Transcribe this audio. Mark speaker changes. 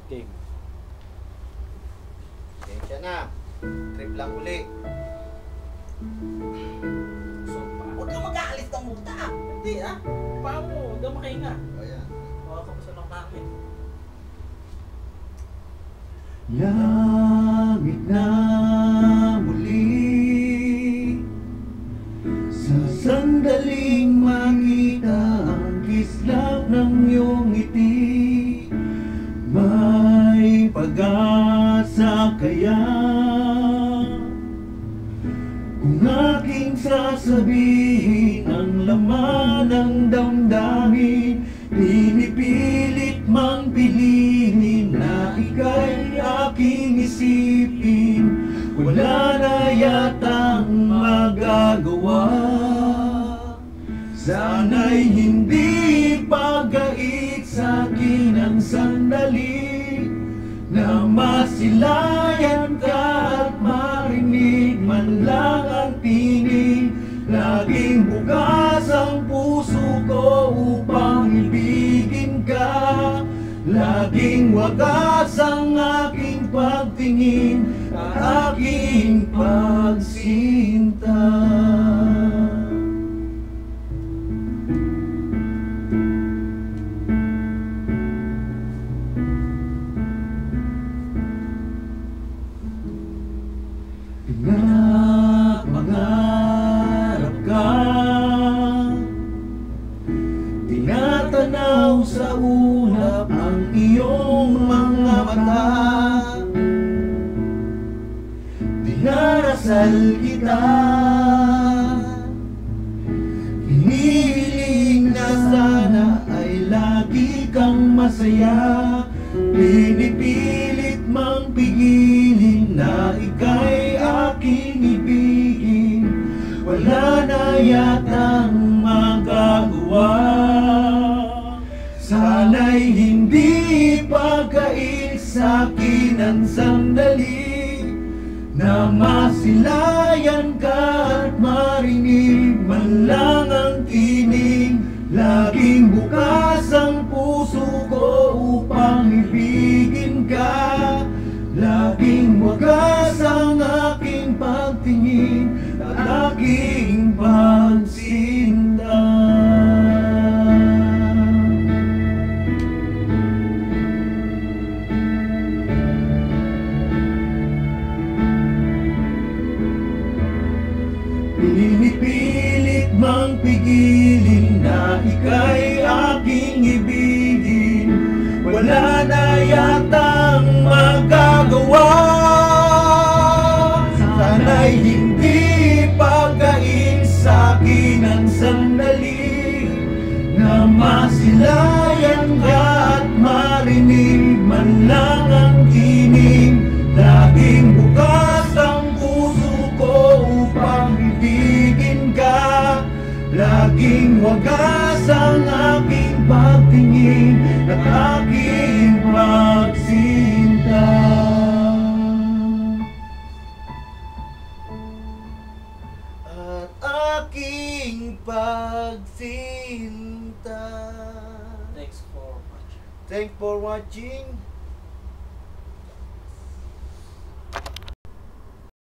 Speaker 1: Game.
Speaker 2: Kaya na. Trip lang uli.
Speaker 1: So,
Speaker 2: Huwag kang mag-aalis ng multa.
Speaker 1: hindi ah. Paa mo, huwag kang makahinga.
Speaker 2: Ayan.
Speaker 1: Makakapasa ng pangit.
Speaker 3: Langit na muli, sa sandaling makita ang kislap ng iyong ngiti. May pag-asa kaya kung aking sasabihin ang laman ng damdamin? Pinipilit mang piliin na ika'y aking isipin. Wala na yatang magagawa. Sana'y hindi pagait sa'kin ang sandali na masilayan ka at marinig man lang ang tinig. Laging bukas ang puso ko upang ibigin ka. Laging wagas ang aking pagtingin at aking pagsinta. Mangarap ka, tinatanaw sa ulap ang iyong mga mata. Dinarasal kita, hinihiling na sana ay lagi kang masaya. Pinipilit mang pigilin na ika'y aking ibigin. Wala na yatang magagawa. Sana'y hindi pagkait sa'kin ang sandali na masilayan ka at marinig man lang ang tinig. Laging bukas ang puso ko upang ibigin ka. Laging wagas ang aking pagtingin at aking pagsinta. Pinipilit mang pigilin na ika'y aking ibigin. Wala na yatang magagawa. Sana'y hindi pagkait sa'kin ang sandali na masilayan ka at marinig man lang ang tinig. Laging bukas ang puso ko upang ibigin ka. Laging wagas ang aking pagtingin at aking pagsinta. At aking pagsinta.
Speaker 1: Thanks for watching.
Speaker 2: Thanks for watching.